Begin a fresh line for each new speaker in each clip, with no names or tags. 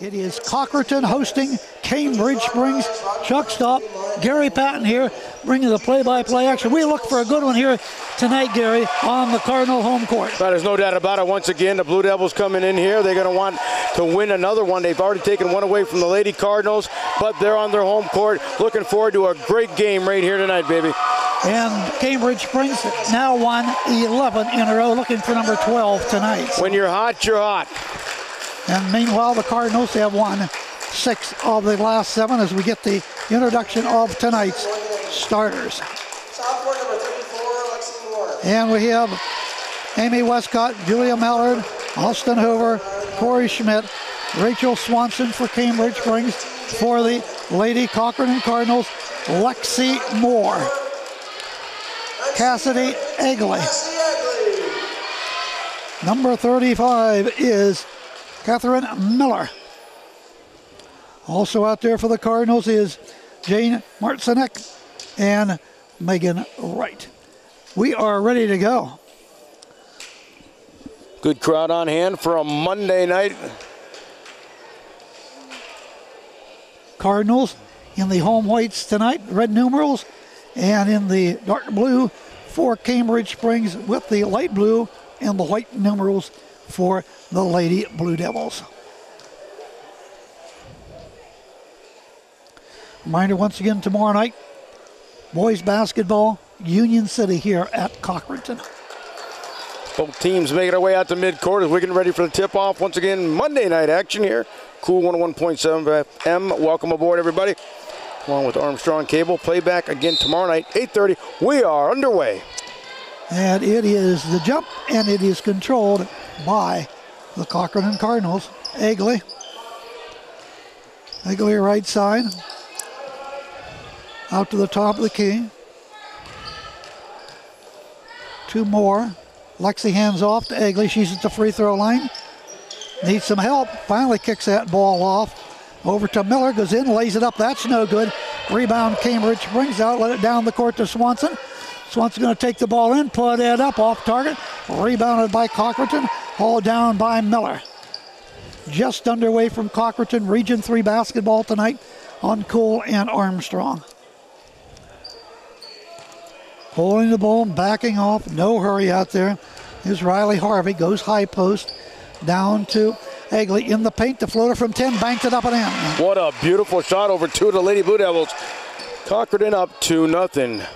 It is Cochranton hosting Cambridge Springs. Chuck Stopp, Gary Patten here, bringing the play-by-play action. We look for a good one here tonight, Gary, on the Cardinal home court.
Well, there's no doubt about it. Once again, the Blue Devils coming in here. They're going to want to win another one. They've already taken one away from the Lady Cardinals, but they're on their home court. Looking forward to a great game right here tonight, baby.
And Cambridge Springs now won 11 in a row, looking for number 12 tonight.
When you're hot, you're hot.
And meanwhile, the Cardinals have won 6 of the last 7 as we get the introduction of tonight's starters.
Sophomore number 34, Lexi Moore.
And we have Amy Westcott, Julia Mallard, Austin Hoover, Corey Schmidt, Rachel Swanson for Cambridge Springs. For the Lady Cochranton Cardinals, Lexi Moore. Cassidy Egley. Number 35 is Catherine Miller. Also out there for the Cardinals is Jane Martzinek and Megan Wright. We are ready to go.
Good crowd on hand for a Monday night.
Cardinals in the home whites tonight, red numerals, and in the dark blue for Cambridge Springs with the light blue and the white numerals for the Lady Blue Devils. Reminder once again, tomorrow night, boys basketball, Union City here at Cochranton.
Both teams making their way out to midcourt as we're getting ready for the tip-off. Once again, Monday night action here. Cool 101.7 FM. Welcome aboard, everybody. Along with Armstrong Cable. Playback again tomorrow night, 8:30. We are underway.
And it is the jump, and it is controlled by the Cochranton Cardinals. Egley right side. Out to the top of the key. 2 more. Lexi hands off to Egley. She's at the free throw line. Needs some help. Finally kicks that ball off. Over to Miller. Goes in, lays it up. That's no good. Rebound Cambridge. Brings out, let it down the court to Swanson. Swanson going to take the ball in, put it up off target. Rebounded by Cochranton. Hauled down by Miller. Just underway from Cochranton. Region 3 basketball tonight on Cole and Armstrong. Holding the ball, backing off. No hurry out there. Here's Riley Harvey. Goes high post. Down to Egley in the paint. The floater from 10. Banked it up and in.
What a beautiful shot over 2 of the Lady Blue Devils. Cochranton up 2-0.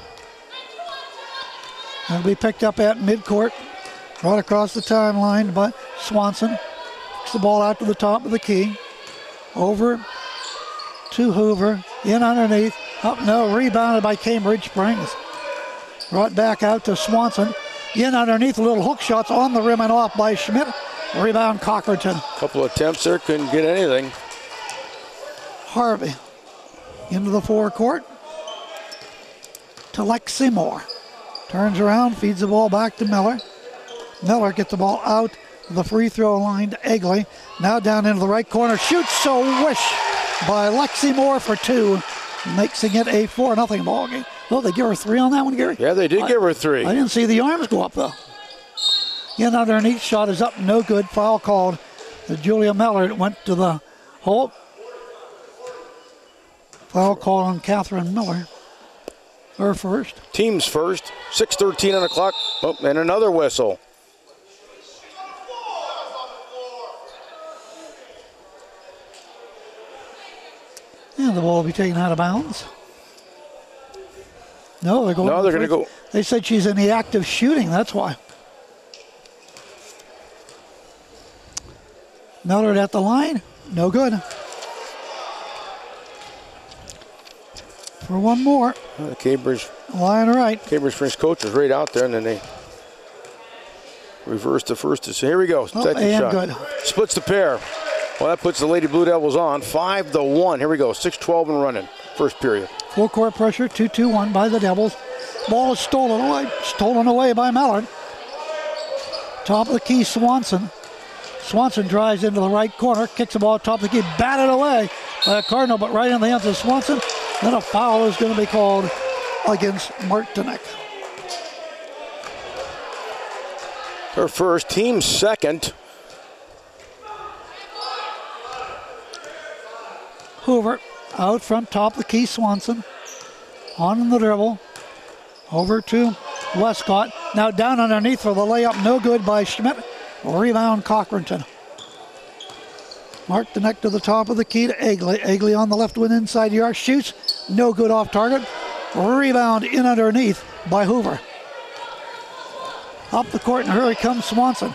It'll be picked up at midcourt. Right across the timeline by Swanson. Kicks the ball out to the top of the key. Over to Hoover. In underneath. Up, no. Rebounded by Cambridge Springs. Brought back out to Swanson. In underneath. Little hook shots on the rim and off by Schmidt. Rebound Cochranton.
Couple attempts there. Couldn't get anything.
Harvey into the forecourt to Lexi Moore. Turns around, feeds the ball back to Miller. Miller gets the ball out the free throw line to Egley. Now down into the right corner. Shoots so wish by Lexi Moore for 2. Making it a 4-0 ball game. Oh, they give her 3 on that one, Gary?
Yeah, they did give her 3.
I didn't see the arms go up, though. In underneath, shot is up, no good. Foul called. Julia Mallard went to the hole. Foul call on Catherine Miller. Her first.
Team's first. 6:13 on the clock. Oh, and another whistle.
And the ball will be taken out of bounds. No, they're going.
No, they're going to go.
They said she's in the act of shooting. That's why. Mallard at the line. No good. For one more.
Cambridge.
Line right.
Cambridge Springs coach was right out there, and then they reversed the first. So here we go. Second shot.
Good.
Splits the pair. Well, that puts the Lady Blue Devils on 5-1. Here we go. 6-12 and running. First period.
Full court pressure. 2-2-1 by the Devils. Ball is stolen away. Stolen away by Mallard. Top of the key, Swanson. Swanson drives into the right corner, kicks the ball top of the key, batted away by a Cardinal, but right in the hands of Swanson. Then a foul is going to be called against Martinek.
Her first, team second.
Hoover out front, top of the key, Swanson. On the dribble. Over to Westcott. Now down underneath for the layup. No good by Schmidt. Rebound Cochranton. Mark the neck to the top of the key to Egley. Egley on the left wing inside the arc. Shoots. No good off target. Rebound in underneath by Hoover. Up the court and here comes Swanson.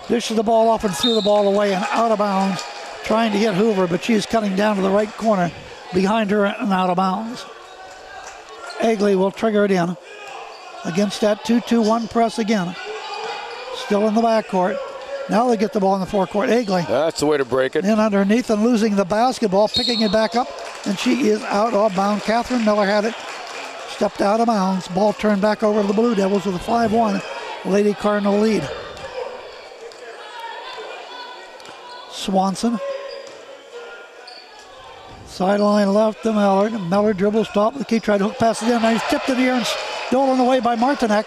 Dishes the ball off and threw the ball away and out of bounds. Trying to hit Hoover, but she's cutting down to the right corner. Behind her and out of bounds. Egley will trigger it in. Against that 2-2-1 press again. Still in the backcourt. Now they get the ball in the forecourt. Egley.
That's the way to break it.
In underneath and losing the basketball, picking it back up, and she is out of bounds. Catherine Miller had it. Stepped out of bounds. Ball turned back over to the Blue Devils with a 5-1 Lady Cardinal lead. Swanson. Sideline left to Mallard. Mallard dribbles top of the key, tried to hook pass it in. Now he's tipped in the air and stolen away by Martinek.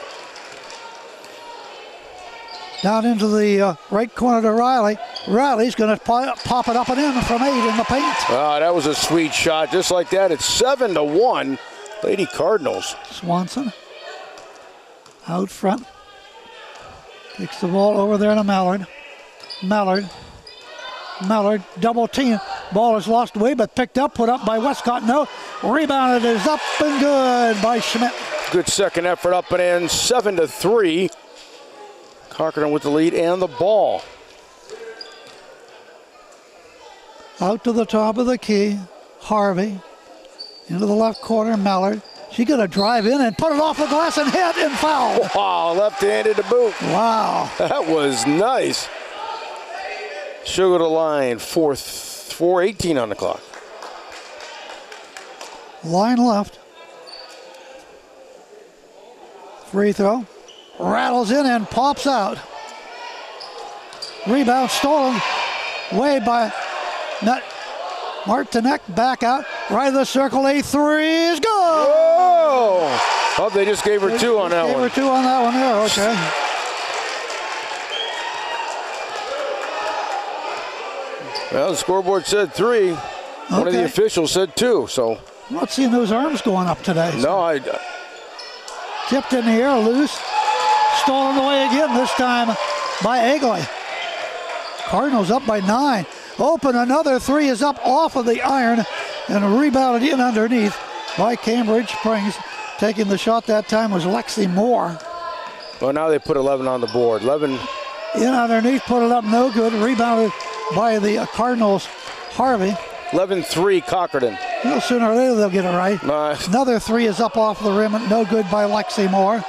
Down into the right corner to Riley. Riley's going to pop it up and in from 8 in the paint.
That was a sweet shot. Just like that, it's 7-1. Lady Cardinals.
Swanson out front. Takes the ball over there to Mallard. Mallard, double team. Ball is lost away, but picked up, put up by Westcott. No, rebounded is up and good by Schmidt.
Good second effort up and in, 7-3. Cochranton with the lead and the ball.
Out to the top of the key, Harvey. Into the left corner, Mallard. She's going to drive in and put it off the glass and hit and foul.
Wow, left-handed to boot.
Wow.
That was nice. She'll go to line, 4:18 on the clock.
Line left. Free throw. Rattles in and pops out. Rebound stolen away by Martinek. Back out. Right of the circle. A three is good.
Whoa! Oh, they just gave her two on that one.
Gave her two on that one there. Okay.
Well, the scoreboard said 3. One of the officials said 2, so.
I'm not seeing those arms going up today.
No,
Tipped in the air, loose. Stolen away again, this time by Egley. Cardinals up by 9. Open, another 3 is up off of the iron and rebounded in underneath by Cambridge Springs. Taking the shot that time was Lexi Moore.
Well, now they put 11 on the board. 11.
In underneath, put it up, no good. Rebounded by the Cardinals, Harvey.
11-3 Cochranton.
Well, sooner or later they'll get it right.
Nice.
Another 3 is up off the rim, no good by Lexi Moore.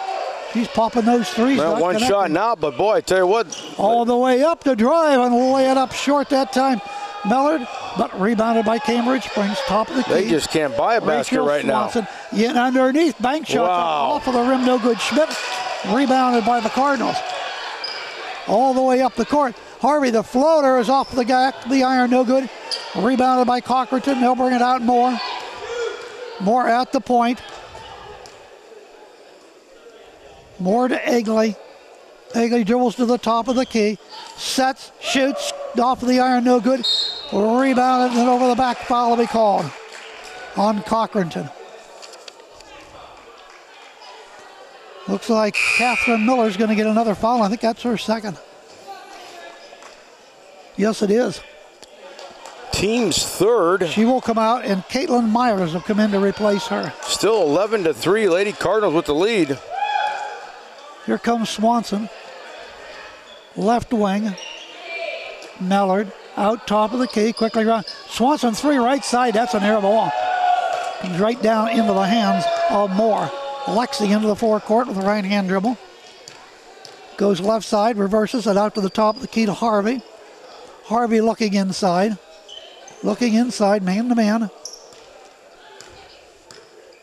She's popping those threes.
Well, one
connecting.
shot now, but boy, I tell you what.
All the way up to drive and lay it up short that time. Millard, but rebounded by Cambridge Springs, top of the key.
They just can't buy a basket right
Swanson, now. In underneath, bank shot off of the rim, no good. Schmidt, rebounded by the Cardinals. All the way up the court. Harvey, the floater, is off the iron, no good. Rebounded by Cochranton. They'll bring it out more. More at the point. More to Egley. Egley dribbles to the top of the key. Sets, shoots, off of the iron, no good. Rebounded and over the back, foul will be called on Cochranton. Looks like Catherine Miller's going to get another foul. I think that's her second. Yes, it is.
Team's third.
She will come out, and Caitlin Myers will come in to replace her.
Still 11-3, Lady Cardinals with the lead.
Here comes Swanson. Left wing. Mallard out top of the key, quickly run. Swanson 3 right side, that's an air ball. Comes right down into the hands of Moore. Lexi into the forecourt with a right hand dribble. Goes left side, reverses it out to the top of the key to Harvey. Harvey looking inside. Looking inside, man to man.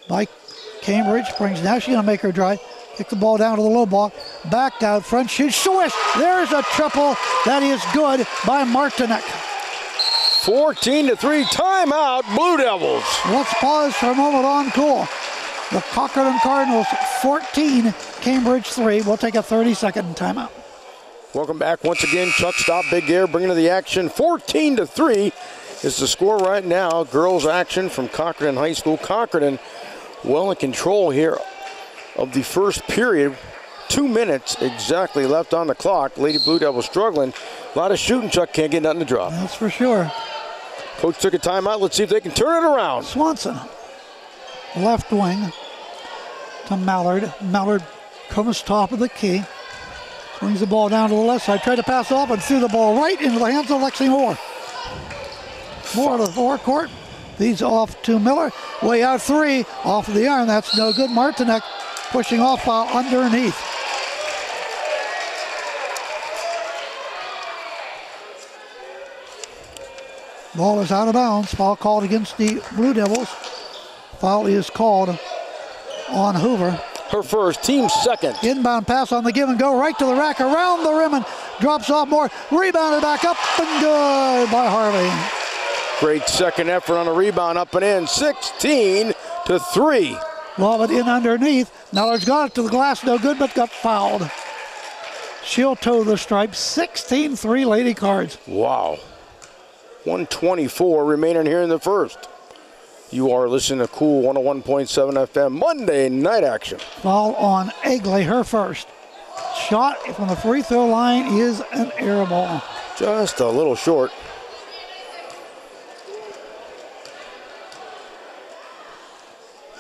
By Cambridge Springs. Now she's going to make her drive. Kick the ball down to the low ball. Back out front. Shoot. Swish. There's a triple. That is good by Martinek.
14-3. Timeout, Blue Devils.
Let's pause for a moment on cool. The Cochranton Cardinals 14, Cambridge 3. We'll take a 30-second timeout.
Welcome back once again. Chuck Stopp, Big Air, bringing to the action. 14-3. is the score right now. Girls action from Cochranton High School. Cochranton well in control here of the first period. 2 minutes exactly left on the clock. Lady Blue Devils struggling. A lot of shooting. Chuck can't get nothing to drop.
That's for sure.
Coach took a timeout. Let's see if they can turn it around.
Swanson, left wing to Mallard. Mallard comes top of the key. Swings the ball down to the left side. Tried to pass off and threw the ball right into the hands of Lexi Moore. Moore to the forecourt. Feeds off to Miller. Way out three. Off of the iron. That's no good. Martinek pushing off foul underneath. Ball is out of bounds. Foul called against the Blue Devils. Foul is called on Hoover.
Her first, team second.
Inbound pass on the give and go, right to the rack, around the rim, and drops off more. Rebounded back up and good by Harvey.
Great second effort on the rebound, up and in. 16-3.
Lob it in underneath. Miller's got it to the glass, no good, but got fouled. She'll toe the stripe. 16-3 Lady Cards.
Wow. 1:24 remaining here in the first. You are listening to Cool 101.7 FM Monday night action.
Foul on Egley, her first. Shot from the free throw line is an air ball.
Just a little short.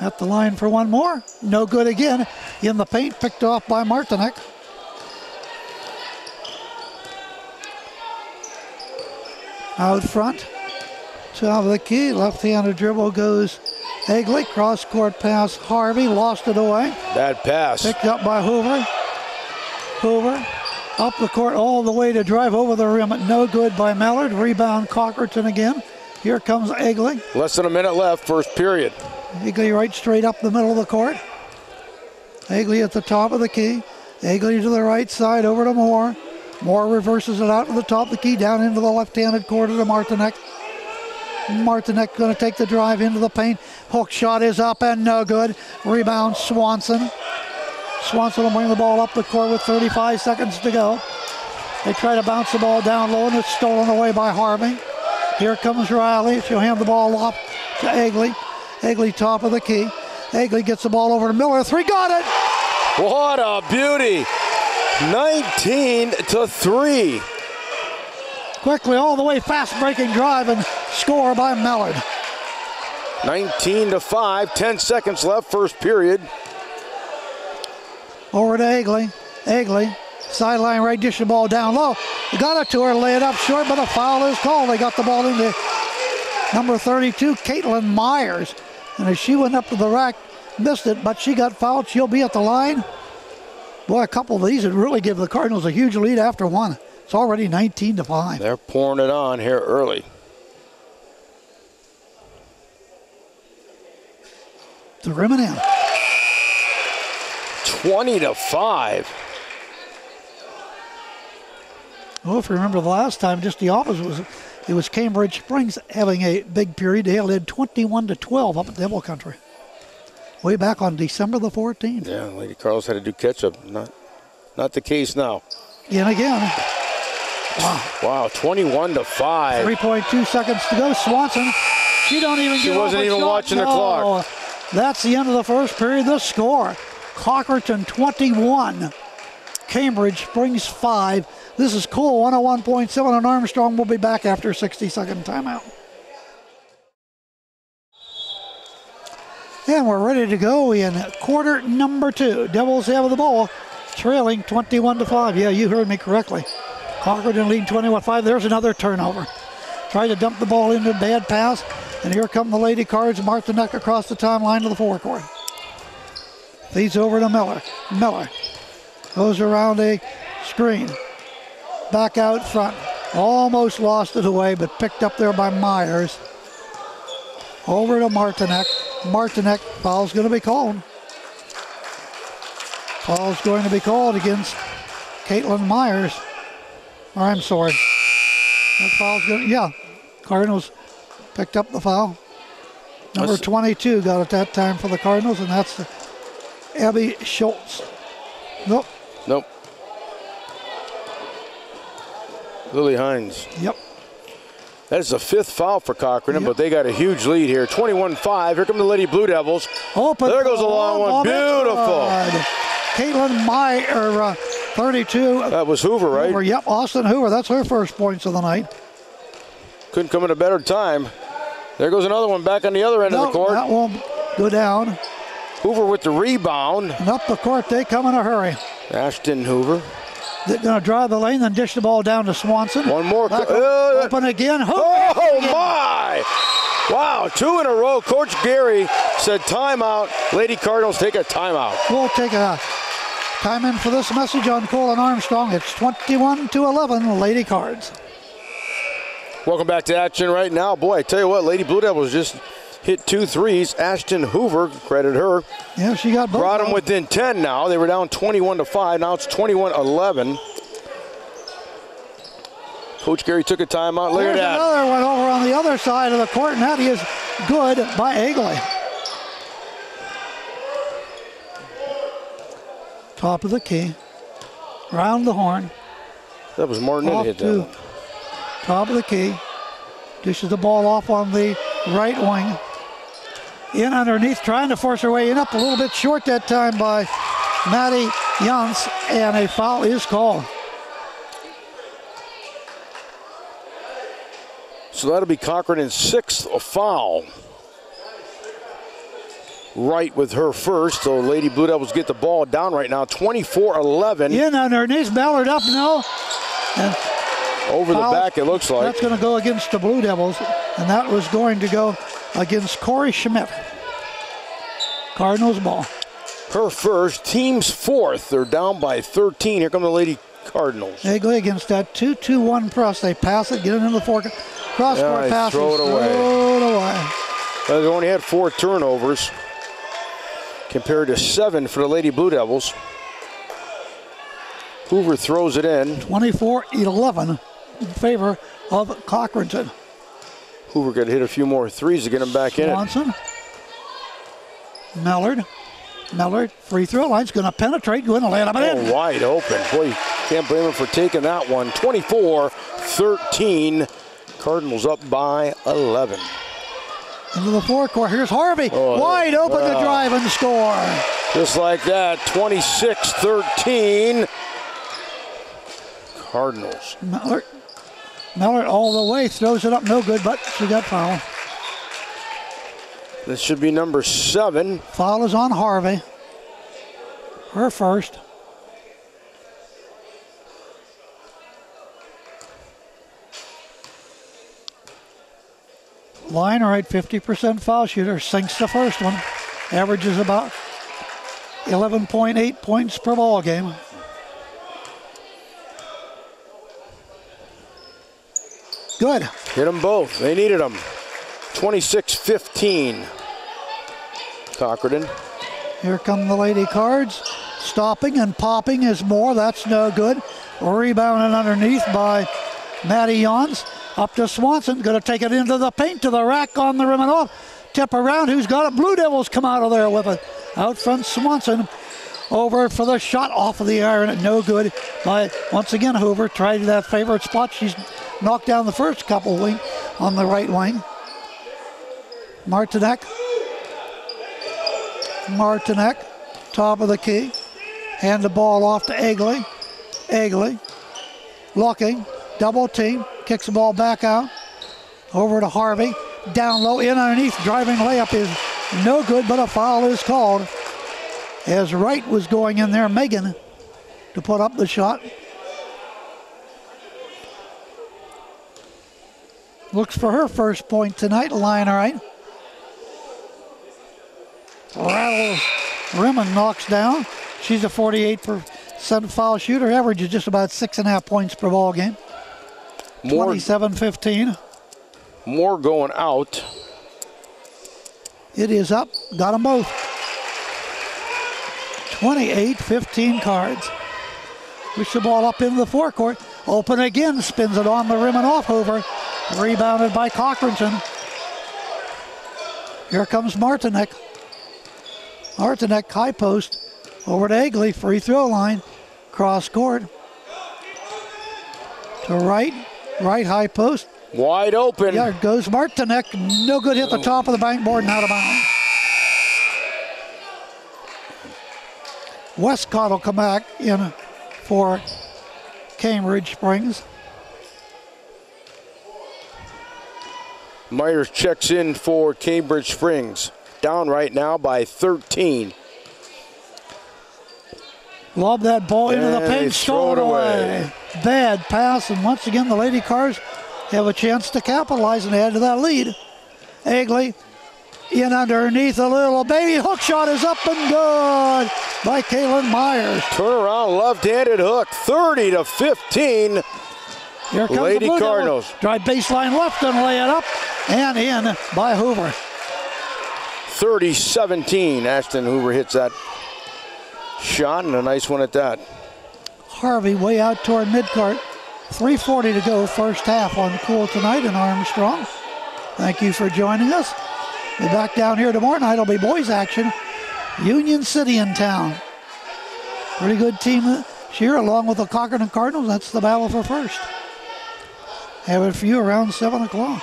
At the line for one more. No good again. In the paint, picked off by Martinek. Out front. Top of the key, left-handed dribble goes Egley. Cross-court pass, Harvey, lost it away.
Bad pass.
Picked up by Hoover. Hoover up the court all the way to drive over the rim. No good by Mallard. Rebound Cochranton again. Here comes Egley.
Less than a minute left, first period.
Egley right straight up the middle of the court. Egley at the top of the key. Egley to the right side, over to Moore. Moore reverses it out to the top of the key, down into the left-handed quarter to Martinek. Martinek going to take the drive into the paint. Hook shot is up and no good. Rebound Swanson. Swanson will bring the ball up the court with 35 seconds to go. They try to bounce the ball down low and it's stolen away by Harvey. Here comes Riley. She'll hand the ball off to Egley. Egley top of the key. Egley gets the ball over to Miller. Three, got it!
What a beauty! 19-3.
Quickly all the way, fast breaking drive and score by Mallard.
19-5, 10 seconds left, first period.
Over to Egley. Egley, sideline right, dish the ball down low. Got it to her, lay it up short, but a foul is called. They got the ball into number 32, Caitlin Myers. And as she went up to the rack, missed it, but she got fouled. She'll be at the line. Boy, a couple of these would really give the Cardinals a huge lead after one. It's already 19-5.
They're pouring it on here early.
The rim and in.
20-5.
Well, if you remember the last time, just the opposite it was Cambridge Springs having a big period. They led 21-12 up at Devil Country. Way back on December the 14th.
Yeah, Lady Carls had to do catch-up. Not the case now.
In again.
Wow, 21-5.
3.2 seconds to go. Swanson, she don't even get
wasn't even watching the clock.
That's the end of the first period. The score, Cochranton 21, Cambridge Springs 5. This is Cool 101.7 and Armstrong. Will be back after a 60-second timeout. And we're ready to go in quarter number 2. Devils have the ball, trailing 21-5. Yeah, you heard me correctly. Cochranton leading 21-5. There's another turnover. Tried to dump the ball into a bad pass, and here come the Lady Cards. Martinek across the timeline to the forecourt. Feeds over to Miller. Miller goes around a screen. Back out front. Almost lost it away, but picked up there by Myers. Over to Martinek. Martinek, foul's going to be called. Foul's going to be called against Caitlin Myers. Or I'm sorry. That foul's going to, yeah. Cardinals picked up the foul. Number 22 got it that time for the Cardinals, and that's Abby Schultz. Nope.
Lily Hines.
Yep.
That is the 5th foul for Cochranton, but they got a huge lead here. 21-5. Here come the Lady Blue Devils.
Open.
There goes a long one. Beautiful.
Caitlin Meyer, 32.
That was Hoover, right?
Hoover, yep, Austin Hoover. That's her first points of the night.
Couldn't come at a better time. There goes another one back on the other end of the court.
That won't go down.
Hoover with the rebound.
And up the court, they come in a hurry.
Ashton Hoover.
They're going to drive the lane, then dish the ball down to Swanson.
One more.
Open again.
Oh, my. Wow, 2 in a row. Coach Gary said timeout. Lady Cardinals take a timeout.
We'll take a time in for this message on Cole and Armstrong. It's 21-11, Lady Cards.
Welcome back to action right now. Boy, I tell you what, Lady Blue Devils just hit 2 threes. Ashton Hoover, credit her.
Yeah, she got both.
Brought them within 10 now. They were down 21-5. Now it's 21-11. Coach Gary took a timeout. Look at that.
Another one over on the other side of the court, and that is good by Egley. Top of the key. Round the horn.
That was Martin that hit that one.
Top of the key. Dishes the ball off on the right wing. In underneath, trying to force her way in, up a little bit short that time by Maddie Jans, and a foul is called.
So that'll be Cochranton's 6th foul. Right with her first, so Lady Blue Devils get the ball down right now, 24-11.
In underneath, Ballard up, no. And
over the back, it looks like.
That's going to go against the Blue Devils, and that was going to go against Corey Schmidt. Cardinals ball.
Her first, team's 4th. They're down by 13. Here come the Lady Cardinals.
They go against that 2-2-1 press. They pass it, get it into the cross court passes.
Throw it away.
They
only had 4 turnovers compared to 7 for the Lady Blue Devils. Hoover throws it in.
24-11 in favor of Cochranton.
Hoover got to hit a few more threes to get him back in it.
Swanson. Millard, free throw line's going to penetrate, going to land up and in.
Wide open. Boy, you can't blame him for taking that one. 24-13. Cardinals up by 11.
Into the forecourt. Here's Harvey. Wide open to drive and score.
Just like that. 26-13. Cardinals.
Millard all the way. Throws it up. No good, but she got fouled.
This should be number 7.
Foul is on Harvey. Her first. Line right, 50% foul shooter. Sinks the first one. Averages about 11.8 points per ball game. Good.
Hit them both. They needed them. 26-15. Cochranton.
Here come the Lady Cards. Stopping and popping is more. That's no good. Rebounded underneath by Maddie Jans. Up to Swanson. Going to take it into the paint to the rack on the rim and off. Tip around. Who's got it? Blue Devils come out of there with it. Out front, Swanson. Over for the shot off of the iron. No good by, once again, Hoover. Tried that favorite spot. She's knocked down the first couple wing on the right wing. Martinek, top of the key. Hand the ball off to Egley. Egley, looking, double team, kicks the ball back out. Over to Harvey, down low, in underneath, driving layup is no good, but a foul is called. As Wright was going in there, Megan, to put up the shot. Looks for her first point tonight, line right. Rattles rim and knocks down. She's a 48% foul shooter. Average is just about 6.5 points per ball game. 27-15.
More going out.
It is up. Got them both. 28-15 Cards. Push the ball up into the forecourt. Open again. Spins it on the rim and off Hoover. Rebounded by Cochranton. Here comes Martinek. Martinek, high post. Over to Egley, free throw line. Cross court. To right high post.
Wide open.
There goes Martinek. No good, hit the top of the bank board and out of bounds. Westcott will come back in for Cambridge Springs.
Myers checks in for Cambridge Springs. Down right now by 13.
Lob that ball into the
And
paint,
they throw
stolen
it
away. Bad pass, and once again the Lady Cars have a chance to capitalize and add to that lead. Egley in underneath, a little baby hook shot is up and good by Kaylin Myers.
Turnaround left-handed hook, 30-15.
Here comes
Lady
the Blue
Cardinals.
Devils. Drive baseline left and lay it up and in by Hoover.
30-17. Ashton Hoover hits that shot, and a nice one at that.
Harvey way out toward midcourt. 3:40 to go, first half on Cool tonight in Armstrong. Thank you for joining us. Be back down here tomorrow night. It'll be boys action. Union City in town. Pretty good team this year, along with the Cochranton-Girls. That's the battle for first. Have it for you around 7 o'clock.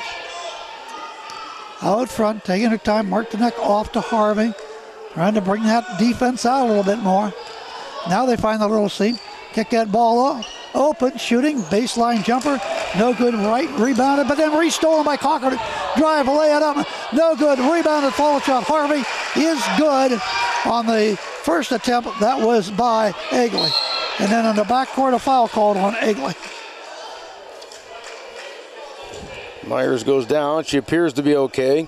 Out front, taking her time, Martinek off to Harvey. Trying to bring that defense out a little bit more. Now they find the little seam. Kick that ball off. Open, shooting, baseline jumper. No good, right, rebounded, but then restolen by Cochranton. Drive, lay it up. No good, rebounded, follow shot. Harvey is good on the first attempt. That was by Egley. And then in the backcourt, a foul called on Egley.
Myers goes down. She appears to be okay.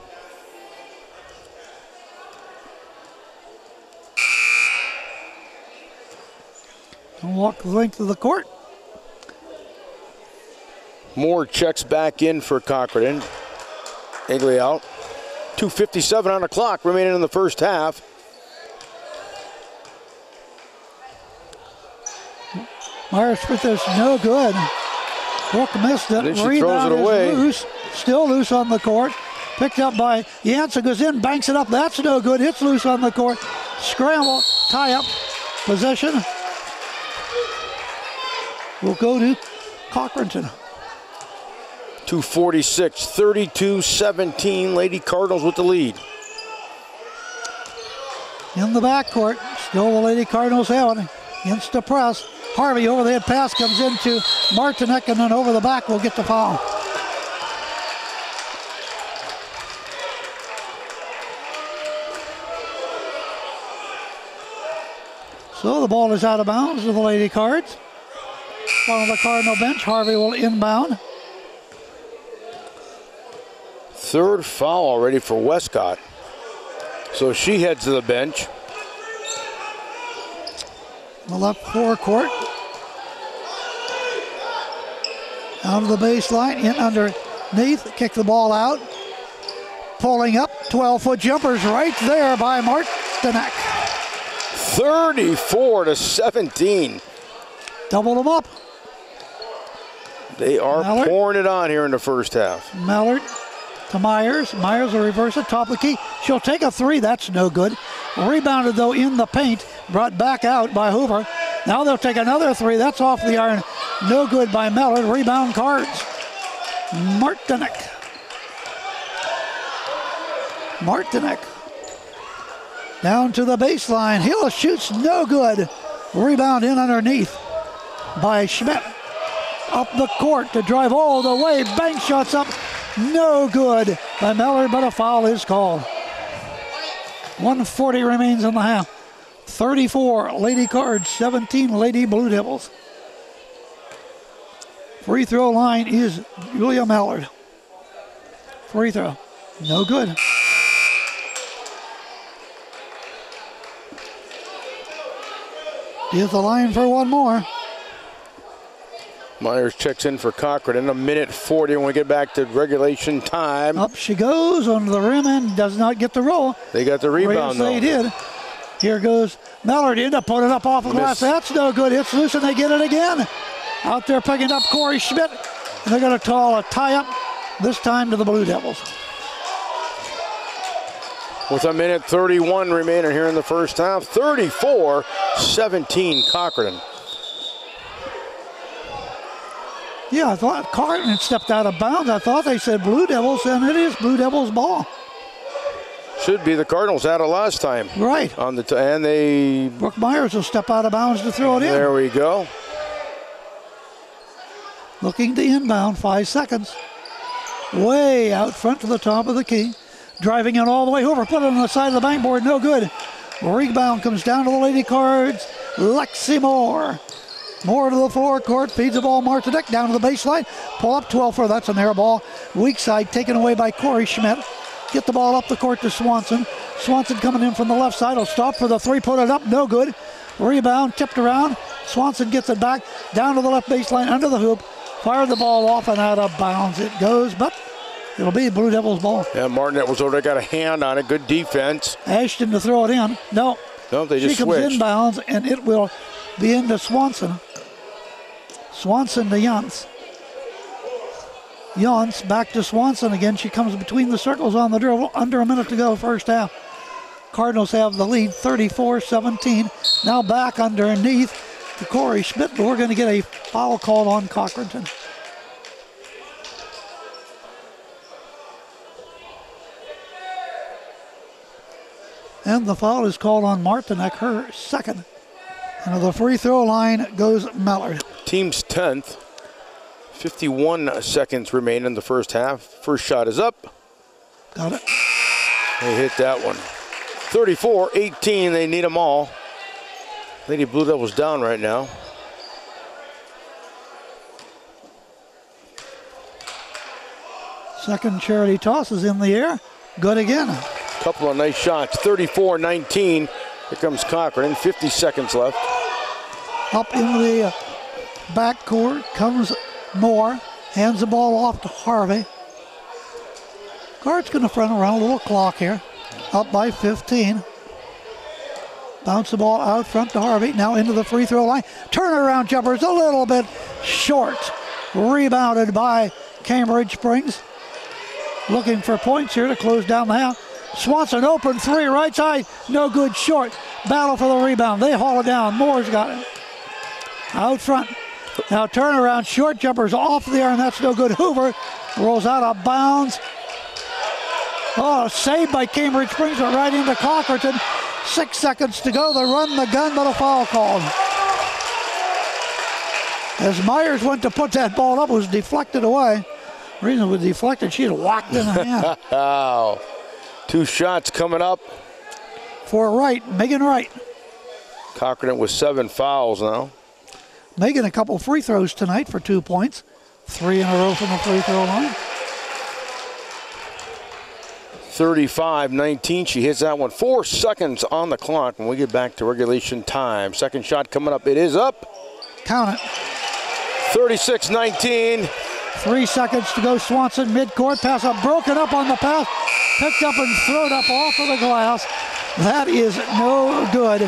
Don't walk the length of the court.
Moore checks back in for Cochranton. Egley out. 2:57 on the clock remaining in the first half.
Myers free throw's no good. Brooke missed it.
Then she
Rebound
throws it away.
is loose. Still loose on the court. Picked up by Janssen, goes in, banks it up. That's no good. It's loose on the court. Scramble, tie up, possession. We'll go to Cochranton.
2:46, 32-17. Lady Cardinals with the lead.
In the backcourt, still the Lady Cardinals have it against the press. Harvey over the head pass comes into Martinek, and then over the back will get the foul. So the ball is out of bounds to the Lady Cards. On the Cardinal bench, Harvey will inbound.
Third foul already for Westcott. So she heads to the bench.
The left forecourt. Out of the baseline, in underneath, kick the ball out. Pulling up, 12-foot jumpers right there by Martinek.
34-17.
Doubled them up.
They are
Mallard.
pouring it on here in the first half.
Mallard to Myers. Myers will reverse it, top of the key. She'll take a three, that's no good. Rebounded though in the paint, brought back out by Hoover. Now they'll take another three, that's off the iron. No good by Mallard, rebound Cards. Martinek. Down to the baseline, Hill shoots, no good. Rebound in underneath by Schmidt. Up the court to drive all the way, bank shots up. No good by Mallard, but a foul is called. 1:40 remains in the half. 34 Lady Cards, 17 Lady Blue Devils. Free throw line is Julia Mallard. Free throw, no good. Here's the line for one more.
Myers checks in for Cochranton. 1:40 when we get back to regulation time.
Up she goes under the rim and does not get the roll.
They got the rebound though.
They did. Here goes Mallard in to put it up off the glass. That's no good. It's loose and they get it again. Out there picking up Corey Schmidt. And they're going to call a tie-up, this time to the Blue Devils.
With 1:31 remaining here in the first half. 34-17 Cochranton.
Yeah, I thought Carton had stepped out of bounds. I thought they said Blue Devils, and it is Blue Devils' ball.
Should be. The Cardinals had it last time.
Right.
On the and they.
Brooke Myers will step out of bounds to throw it in.
There we go.
Looking to inbound, 5 seconds. Way out front to the top of the key. Driving it all the way over, put it on the side of the backboard, no good. Rebound comes down to the Lady Cards. Lexi Moore. Moore to the forecourt, feeds the ball Martinek down to the baseline. Pull up 12 for that's an air ball. Weak side taken away by Corey Schmidt. Get the ball up the court to Swanson. Swanson coming in from the left side. Will stop for the three, put it up, no good. Rebound, tipped around. Swanson gets it back down to the left baseline under the hoop. Fired the ball off and out of bounds it goes, but it'll be Blue Devils' ball.
Yeah, Martinet was over there, got a hand on it. Good defense.
Ashton to throw it in. No,
they just
she comes
switched.
inbounds, and it will be into Swanson. Swanson to Yance. Yance back to Swanson again. She comes between the circles on the dribble. Under a minute to go, first half. Cardinals have the lead, 34-17. Now back underneath to Corey Schmidt, but we're going to get a foul called on Cochranton. And the foul is called on Martinek, her second. And to the free throw line goes Mallard.
Team's 10th. 51 seconds remain in the first half. First shot is up.
Got it.
They hit that one. 34-18, they need them all. Lady Blue Devils down right now.
Second charity toss is in the air. Good again.
Couple of nice shots. 34-19. Here comes Cochran. 50 seconds left.
Up in the backcourt comes Moore. Hands the ball off to Harvey. Guard's going to front around a little clock here. Up by 15. Bounce the ball out front to Harvey. Now into the free throw line. Turnaround jumper's a little bit short. Rebounded by Cambridge Springs. Looking for points here to close down the half. Swanson open three, right side, no good, short. Battle for the rebound. They haul it down. Moore's got it. Out front. Now turnaround, short jumper's off the air, and that's no good. Hoover rolls out of bounds. Oh, saved by Cambridge Springs, but right into Cochranton. 6 seconds to go. They run the gun, but a foul called. As Myers went to put that ball up, it was deflected away. The reason it was deflected, she had whacked in the hand.
Wow. 2 shots coming up.
For Wright, Megan Wright.
Cochran with 7 fouls now.
Megan a couple free throws tonight for 2 points. 3 in a row from the free throw line.
35-19, she hits that one. 4 seconds on the clock when we get back to regulation time. Second shot coming up, it is up.
Count it.
36-19.
3 seconds to go. Swanson midcourt, pass up, broken up on the pass, picked up and thrown up off of the glass. That is no good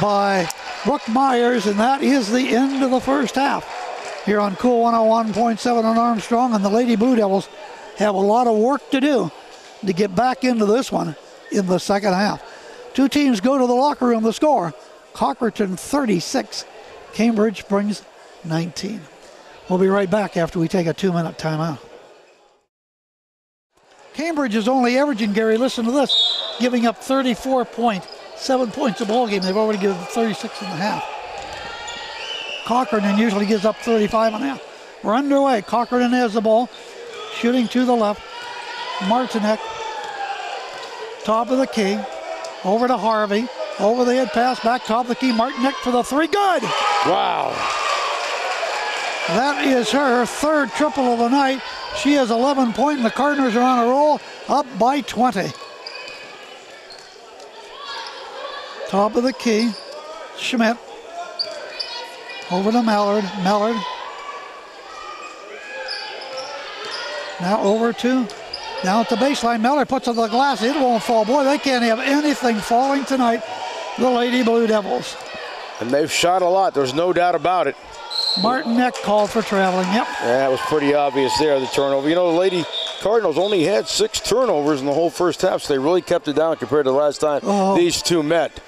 by Brooke Myers, and that is the end of the first half. Here on Cool 101.7 on Armstrong, and the Lady Blue Devils have a lot of work to do to get back into this one in the second half. 2 teams go to the locker room. The score, Cochranton 36, Cambridge Springs 19. We'll be right back after we take a 2-minute timeout. Cambridge is only averaging, Gary, listen to this, giving up 34.7 points a ball game. They've already given 36.5. Cochranton usually gives up 35.5. We're underway. Cochranton has the ball, shooting to the left. Martinek, top of the key, over to Harvey, over the head pass, back top of the key. Martinek for the three, good.
Wow.
That is her third triple of the night. She has 11 points, and the Cardinals are on a roll, up by 20. Top of the key, Schmidt. Over to Mallard. Mallard. Now over to, down at the baseline. Mallard puts it to the glass. It won't fall. Boy, they can't have anything falling tonight, the Lady Blue Devils.
And they've shot a lot. There's no doubt about it.
Martinek called for traveling, yep.
Yeah, that was pretty obvious there, the turnover. You know, the Lady Cardinals only had 6 turnovers in the whole first half, so they really kept it down compared to the last time these two met.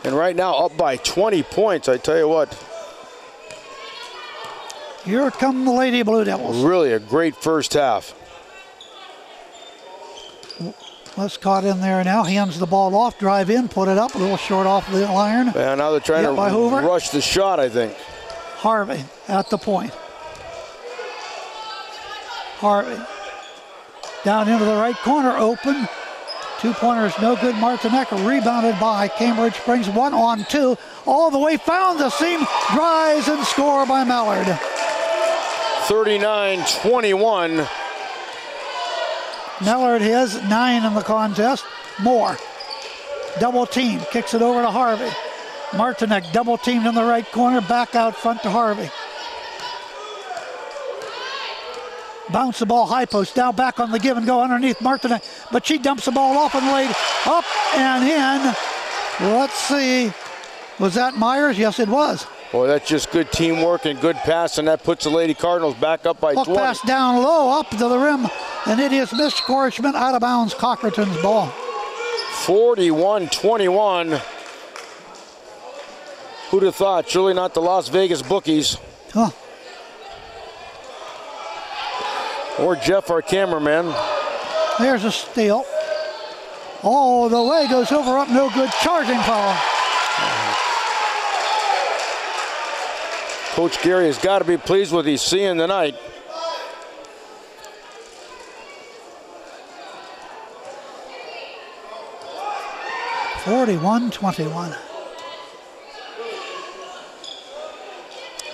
And right now, up by 20 points, I tell you what.
Here come the Lady Blue Devils.
Really a great first half.
Westcott in there now, hands the ball off, drive in, put it up, a little short off the iron.
And now they're trying to rush the shot, I think.
Harvey at the point. Harvey down into the right corner, open. 2-pointers, no good. Martinek rebounded by Cambridge Springs. 1-on-2, all the way, found the seam, drives and score by Mallard.
39-21.
Mallard has 9 in the contest. Moore, double team, kicks it over to Harvey. Martinek double teamed in the right corner, back out front to Harvey. Bounce the ball high post, now back on the give and go underneath Martinek, but she dumps the ball off and laid up and in. Let's see, was that Myers? Yes, it was.
Boy, that's just good teamwork and good pass, and that puts the Lady Cardinals back up by 20.
Pass down low, up to the rim, and it is missed. Schmidt out of bounds, Cochranton's ball.
41-21. Who'd have thought? Surely not the Las Vegas bookies.
Huh.
Or Jeff, our cameraman.
There's a steal. All the way, goes over, up, no good. Charging foul.
Coach Gary has got to be pleased with what he's seeing tonight.
(41-21).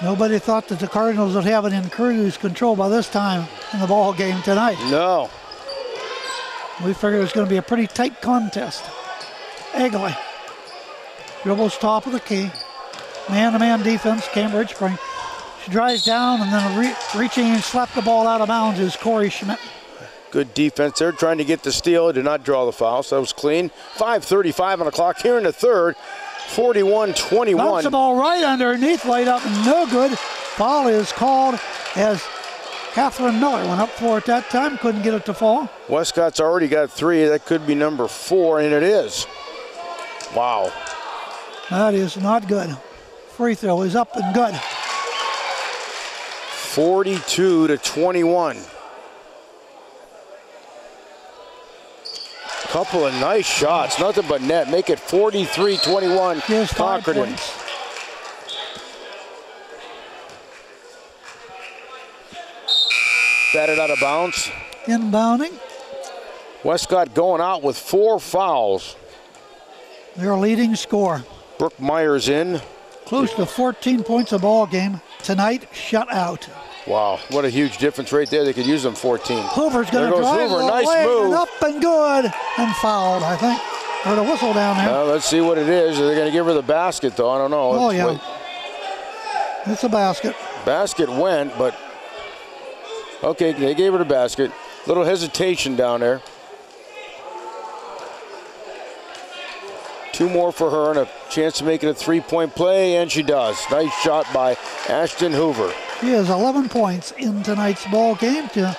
Nobody thought that the Cardinals would have it in cruise control by this time in the ball game tonight.
No.
We figured it was going to be a pretty tight contest. Egley dribbles top of the key. Man-to-man defense, Cambridge Spring. She drives down and then reaching and slapped the ball out of bounds is Corey Schmidt.
Good defense there, trying to get the steal. Did not draw the foul, so that was clean. 5:35 on the clock here in the third. 41-21.
Bounce the ball right underneath, laid up, no good. Foul is called as Catherine Miller went up for it that time, couldn't get it to fall.
Westcott's already got 3. That could be number 4, and it is. Wow.
That is not good. Free throw is up and good.
42-21. Couple of nice shots, nothing but net. Make it 43-21.
Here's 5
Cochranton.
points.
Batted out of bounds.
Inbounding.
Westcott going out with 4 fouls.
Their leading scorer.
Brooke Myers in.
Close to 14 points a ball game. Tonight, shut out.
Wow, what a huge difference right there. They could use them 14.
Hoover's going to drive
Hoover.
the
Nice
lane
move.
and up and good. And fouled, I think. Heard a whistle down there.
Let's see what it is. Are they going to give her the basket, though? I don't know.
Oh, yeah. It's a basket.
Basket went, but okay, they gave her the basket. Little hesitation down there. 2 more for her and a chance to make it a 3-point play, and she does. Nice shot by Ashton Hoover.
She has 11 points in tonight's ball game to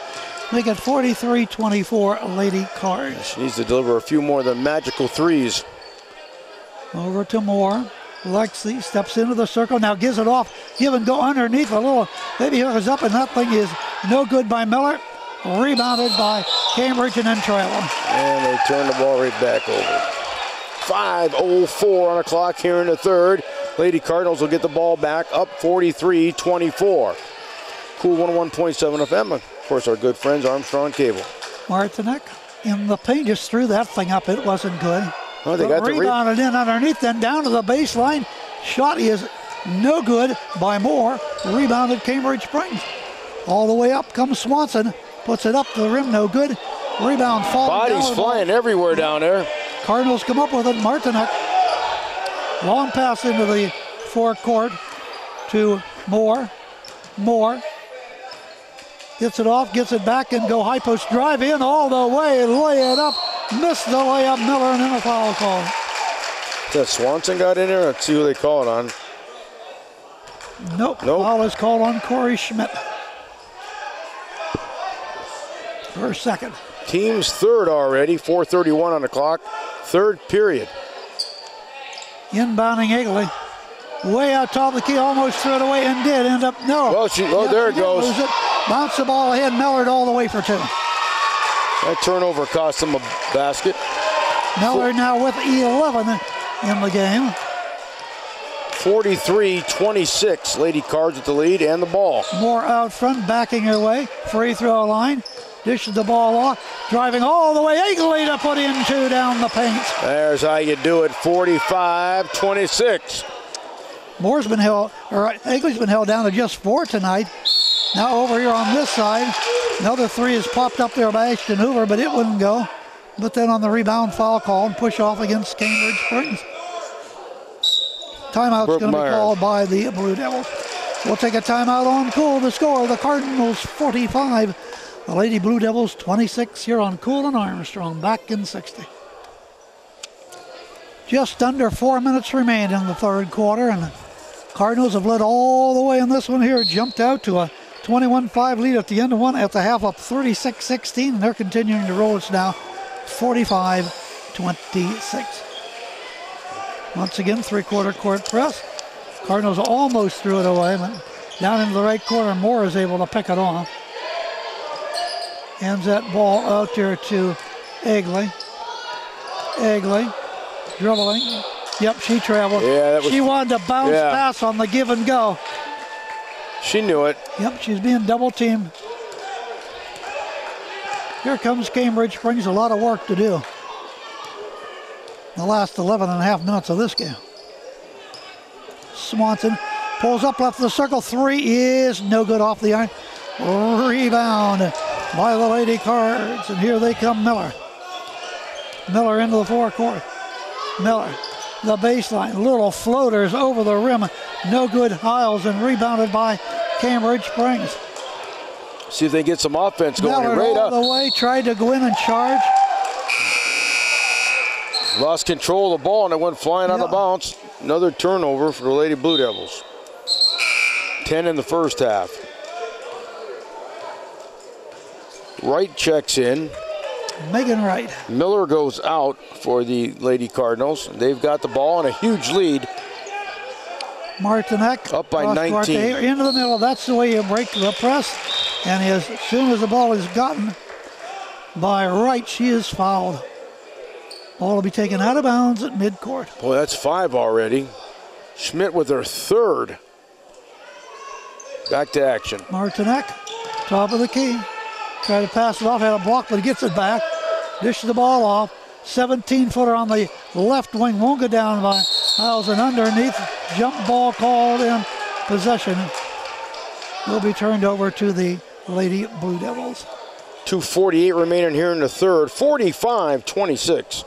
make it 43-24 Lady Cards.
She needs to deliver a few more of the magical threes.
Over to Moore. Lexi steps into the circle, now gives it off. Give and go underneath a little. Maybe hookers up, and that thing is no good by Miller. Rebounded by Cambridge and then trailing.
And they turn the ball right back over. 5:04 on the clock here in the third. Lady Cardinals will get the ball back up 43-24. Cool 101.7 FM. Of course, our good friends, Armstrong Cable.
Martinek in the paint just threw that thing up. It wasn't good.
Oh, they got the
rebounded in underneath, then down to the baseline. Shot is no good by Moore. Rebounded Cambridge Springs. All the way up comes Swanson. Puts it up to the rim, no good. Rebound falling.
Bodies flying everywhere down there.
Cardinals come up with it. Martinek. Long pass into the forecourt to Moore. Moore gets it off, gets it back, and go high post drive in all the way, lay it up, missed the layup. Miller, and then a foul call.
That Swanson got in there. Let's see who they call it on.
Nope. Foul is called on Corey Schmidt. Her second.
Team's third already. 4:31 on the clock. Third period.
Inbounding Egley. way out top of the key, almost threw it away and did end up, no.
Well, there it goes.
Lose it. Bounce the ball ahead, Millard all the way for 2.
That turnover cost them a basket.
Millard now with 11 in the game.
43-26, Lady Cards with the lead and the ball.
Moore out front, backing her way, free throw line. Dishes the ball off, driving all the way, Eagley to put in 2 down the paint.
There's how you do it, 45-26.
Moore's been held, or Eagley's been held down to just 4 tonight. Now over here on this side, another 3 is popped up there by Ashton Hoover, but it wouldn't go. But then on the rebound, foul call and push off against Cambridge Springs. Timeout's going to be called by the Blue Devils. We'll take a timeout on Cool to score. The Cardinals 45. The Lady Blue Devils 26 here on Cool and Armstrong, back in 60. Just under 4 minutes remain in the third quarter, and the Cardinals have led all the way in this one here. Jumped out to a 21-5 lead at the end of one, at the half up 36-16, and they're continuing to roll. It's now 45-26. Once again, three-quarter court press. Cardinals almost threw it away, but down into the right corner, Moore is able to pick it off. Hands that ball out there to Eagley. Eagley dribbling. Yep, she traveled.
Yeah,
she wanted to bounce pass on the give and go.
She knew it.
Yep, she's being double teamed. Here comes Cambridge Springs, a lot of work to do. The last 11 and a half minutes of this game. Swanson pulls up left of the circle. 3 is no good off the iron. Rebound by the Lady Cards, and here they come, Miller. Miller into the forecourt. Miller, the baseline, little floaters over the rim, no good. Hiles, and rebounded by Cambridge Springs.
See if they get some offense going.
Miller
Right
all
up.
the way, tried to go in and charge.
Lost control of the ball and it went flying out of bounds. Another turnover for the Lady Blue Devils. 10 in the first half. Wright checks in.
Megan Wright.
Miller goes out for the Lady Cardinals. They've got the ball and a huge lead.
Martinek
up by 19.
Into the middle. That's the way you break the press. And as soon as the ball is gotten by Wright, she is fouled. Ball will be taken out of bounds at midcourt.
Boy, that's 5 already. Schmidt with her 3rd. Back to action.
Martinek, top of the key. Try to pass it off, had a block, but he gets it back. Dishes the ball off. 17-footer on the left wing, won't go down by Hiles, and underneath. Jump ball called in. Possession will be turned over to the Lady Blue Devils.
2:48 remaining here in the third. 45-26.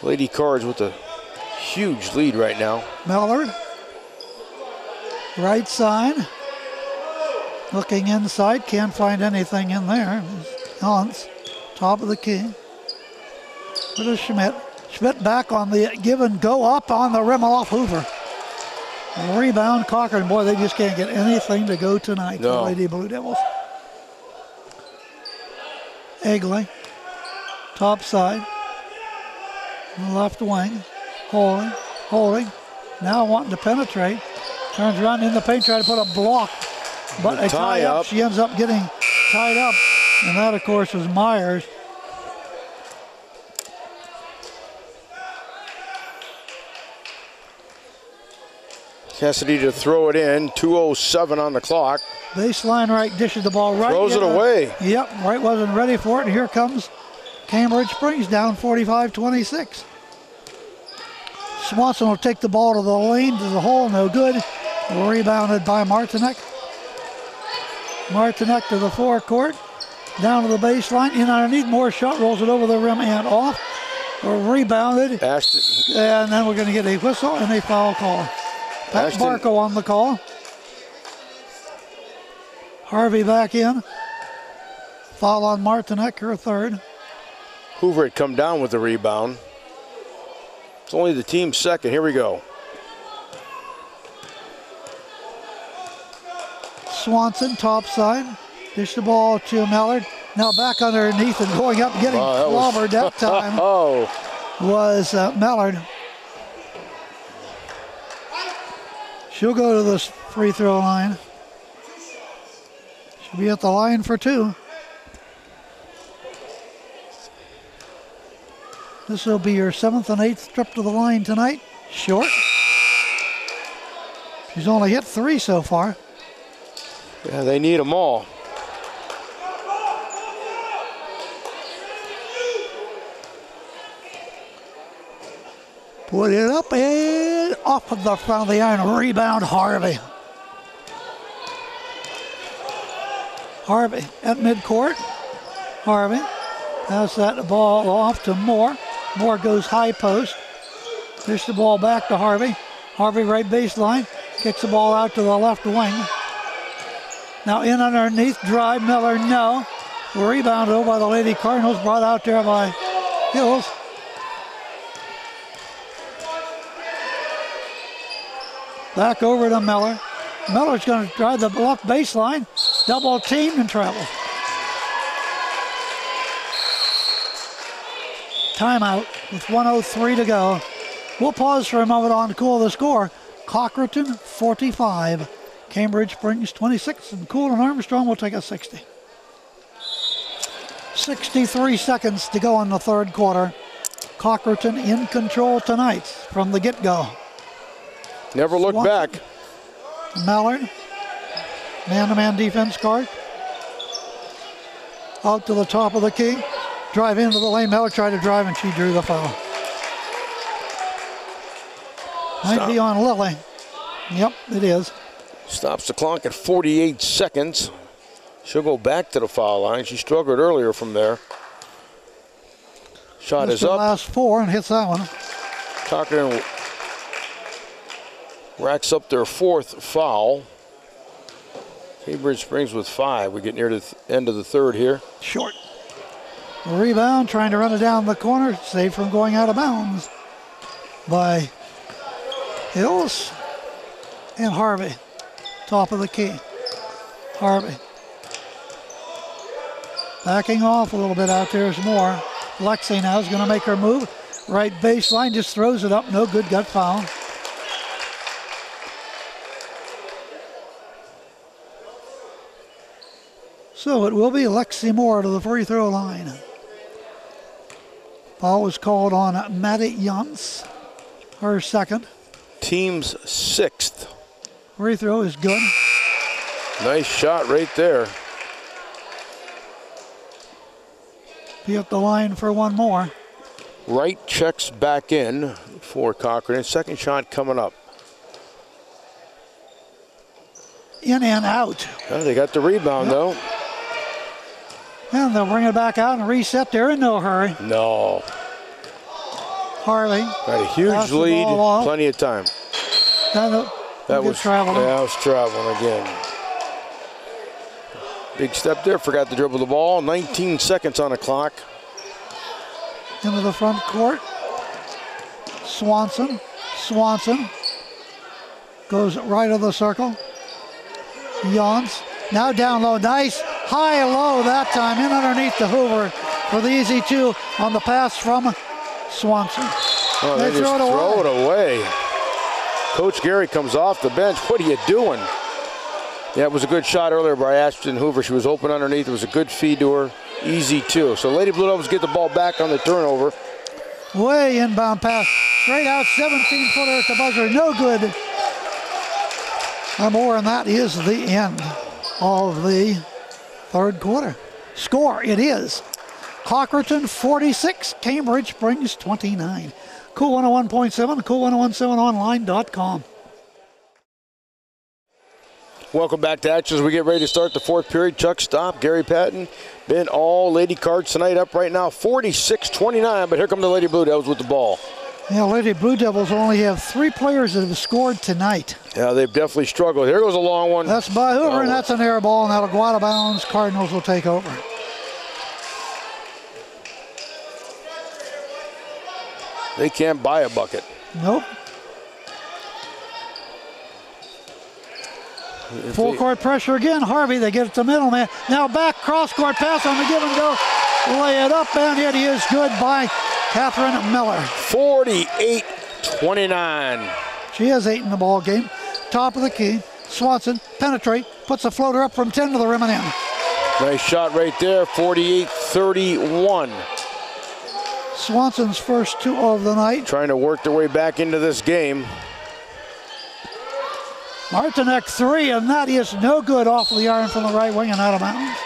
Lady Cards with a huge lead right now.
Millard, right side, looking inside, can't find anything in there. Hans, top of the key. What is Schmidt? Schmidt back on the give and go, up on the rim off Hoover. Rebound Cochran. Boy, they just can't get anything to go tonight, the Lady Blue Devils. Eagley, top side, left wing, holding, now wanting to penetrate, turns around in the paint, try to put a block, but a tie up. She ends up getting tied up, and that, of course, was Myers.
Cassidy to throw it in. 2:07 on the clock.
Baseline right, dishes the ball right.
Throws it away.
Yep, Wright wasn't ready for it. And here comes Cambridge Springs down 45-26. Swanson will take the ball to the lane, to the hole, no good. Rebounded by Martinek. Martinek to the forecourt. Down to the baseline, in underneath. More shot, rolls it over the rim and off. Rebounded.
Ashton.
And then we're going to get a whistle and a foul call. Pat Barco on the call. Harvey back in. Foul on Martinek, her 3rd.
Hoover had come down with the rebound. It's only the team's 2nd. Here we go.
Swanson, top side. Dish the ball to Millard. Now back underneath and going up, getting clobbered that time was Millard. She'll go to this free throw line. She'll be at the line for 2. This will be her 7th and 8th trip to the line tonight. Short. She's only hit 3 so far.
Yeah, they need them all.
Put it up and off of the front of the iron. Rebound, Harvey. Harvey at midcourt. Harvey pass that ball off to Moore. Moore goes high post. Push the ball back to Harvey. Harvey right baseline. Kicks the ball out to the left wing. Now in underneath, drive, Miller, no. Rebound though by the Lady Cardinals, brought out there by Hills. Back over to Miller. Miller's going to drive the left baseline. Double teamed and travel. Timeout with 1:03 to go. We'll pause for a moment on Cool the score. Cochranton 45. Cambridge Springs 26. And Cool and Armstrong will take a 60. 63 seconds to go in the third quarter. Cochranton in control tonight from the get-go.
Never look back.
Mallard, man-to-man defense guard. Out to the top of the key. Drive into the lane. Mallard tried to drive and she drew the foul. Might be on Lily. Yep, it is.
Stops the clock at 48 seconds. She'll go back to the foul line. She struggled earlier from there. Shot is up.
Last 4 and hits that one.
Cochranton racks up their 4th foul. Cambridge Springs with 5. We get near the end of the third here.
Short. Rebound, trying to run it down the corner, saved from going out of bounds by Hills and Harvey. Top of the key. Harvey. Backing off a little bit out there is Moore. Lexi now is going to make her move. Right baseline, just throws it up. No good, got foul. So it will be Lexi Moore to the free throw line. Foul was called on Maddie Jans, her second.
Team's 6th.
Free throw is good.
Nice shot right there.
Be at the line for one more.
Wright checks back in for Cochranton. Second shot coming up.
In and out.
Well, they got the rebound though.
And they'll bring it back out and reset. They're in no hurry.
No.
Harley.
Got a huge lead, plenty of time. That was traveling. Yeah, I was traveling again. Big step there, forgot to dribble the ball. 19 seconds on the clock.
Into the front court. Swanson goes right of the circle. Jans now down low. Nice high low that time. In underneath the Hoover for the easy 2 on the pass from Swanson.
Oh, they just throw it away. Coach Gary comes off the bench. What are you doing? Yeah, it was a good shot earlier by Ashton Hoover. She was open underneath. It was a good feed to her. Easy 2. So Lady Blue Devils get the ball back on the turnover.
Way inbound pass. Straight out, 17-footer at the buzzer. No good. More, and that is the end of the third quarter. Score, it is Cochranton 46, Cambridge Springs 29. Cool 101.7, cool1017online.com.
Welcome back to action as we get ready to start the fourth period. Chuck Stopp, Gary Patten, been all Lady Cards tonight, up right now 46-29, but here come the Lady Blue Devils with the ball.
Yeah, Lady Blue Devils only have 3 players that have scored tonight.
Yeah, they've definitely struggled. Here goes a long one.
That's by Hoover, and that's an air ball, and that'll go out of bounds. Cardinals will take over.
They can't buy a bucket.
Nope. Full court pressure again. Harvey, they get it to middleman. Now back, cross court pass on the give and go. Lay it up, and it is good by Catherine Miller.
48-29.
She has 8 in the ball game. top of the key. Swanson penetrate, puts a floater up from 10 to the rim and in.
Nice shot right there, 48-31.
Swanson's first 2 of the night.
Trying to work their way back into this game.
Martinek 3, and that is no good off of the iron from the right wing and out of bounds.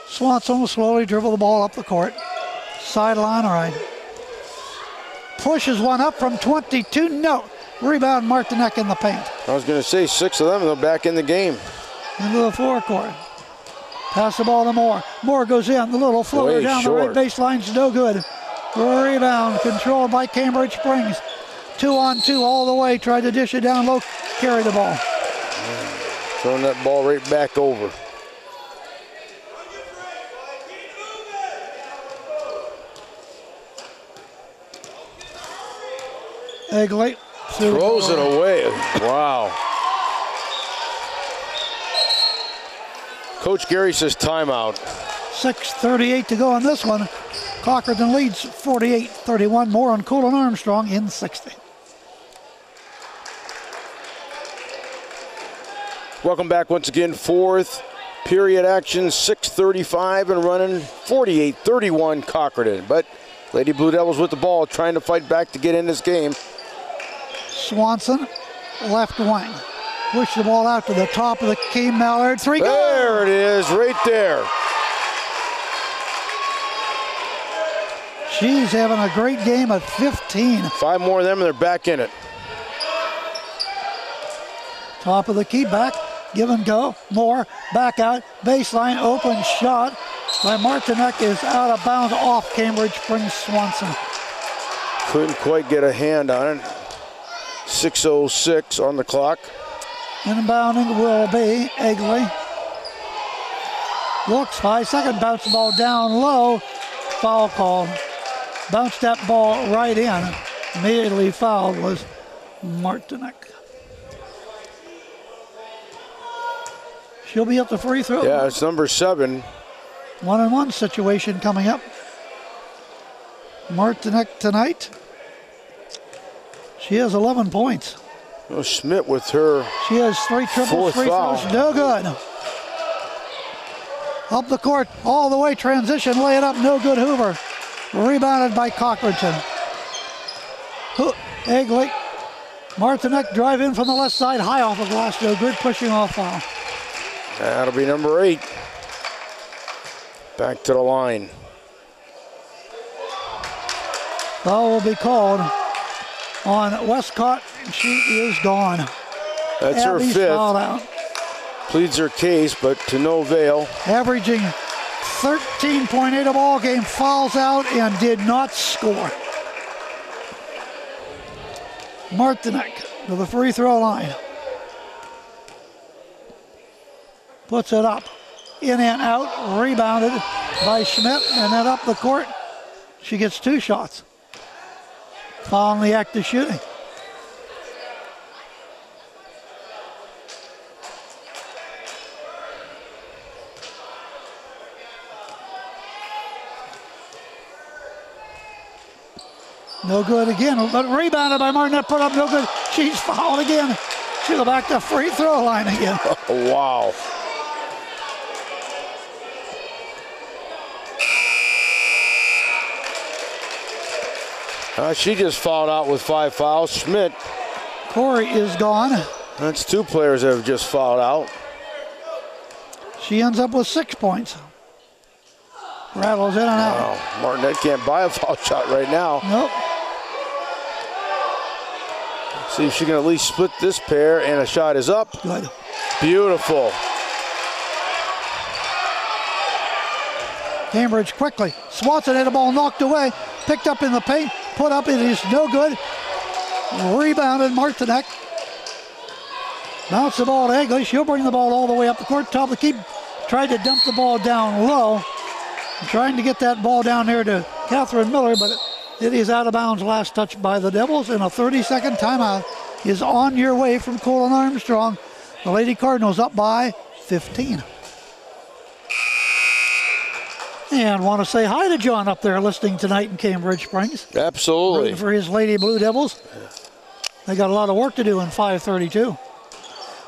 Swanson will slowly dribble the ball up the court. Sideline right. Pushes one up from 22. No. Rebound Martinek in the paint.
I was going to say 6 of them, and they're back in the game.
Into the forecourt. Pass the ball to Moore. Moore goes in. The little floater
Way
down
short.
the right baseline's no good. Rebound controlled by Cambridge Springs. 2-on-2 all the way. Tried to dish it down low. Carry the ball.
Throwing that ball right back over.
Egley
throws it away. Wow. Coach Gary says timeout.
6:38 to go on this one. Cochranton leads 48-31. More on Cool and Armstrong in 60.
Welcome back once again. 4th period action, 6:35 and running, 48-31 Cochranton. But Lady Blue Devils with the ball, trying to fight back to get in this game.
Swanson, left wing. Push the ball out to the top of the key. Mallard, 3 goes.
There it is, right there.
She's having a great game at 15.
5 more of them and they're back in it.
Top of the key, back, give and go. More, back out, baseline, open shot by Martinek is out of bounds off Cambridge Springs Swanson.
Couldn't quite get a hand on it. 6:06 on the clock.
Inbounding will be Egley. Looks 5-second, bounce the ball down low. Foul call. Bounced that ball right in. Immediately fouled was Martinek. She'll be at the free throw.
Yeah, it's number 7.
1-on-1 situation coming up. Martinek tonight. She has 11 points.
Oh, Schmidt with her.
She has 3 triple free throws. No good. Up the court, all the way, transition, lay it up, no good. Hoover. Rebounded by Cochranton. Egley. Martinek drive in from the left side, high off the glass, no good, pushing off foul.
That'll be number 8. Back to the line.
Foul will be called on Westcott. She is gone.
That's
Abby's
her 5th.
fouled out.
Pleads her case, but to no avail.
Averaging 13.8 a ball game, fouls out and did not score. Martinek to the free throw line. Puts it up, in and out, rebounded by Schmidt, and then up the court. She gets 2 shots. Foul in the act of shooting. No good again, but rebounded by Martinek, put up no good. She's fouled again. She'll go back to free throw line again.
Wow. She just fouled out with 5 fouls. Schmidt.
Corey is gone.
That's 2 players that have just fouled out.
She ends up with 6 points. Rattles in and out.
Wow. Martinet can't buy a foul shot right now.
Nope.
See if she can at least split this pair, and a shot is up.
Good.
Beautiful.
Cambridge quickly. Swanson had the ball knocked away. Picked up in the paint. Put up. It is no good. Rebounded Martinek. Bounce the ball to Egley. She'll bring the ball all the way up the court. Top of the key. Tried to dump the ball down low. Trying to get that ball down there to Catherine Miller, but it is out of bounds. Last touch by the Devils, and a 30-second timeout is on your way from Colin Armstrong. The Lady Cardinals up by 15. And want to say hi to John up there listening tonight in Cambridge Springs.
Absolutely.
Rooting for his Lady Blue Devils. They got a lot of work to do in 5:32.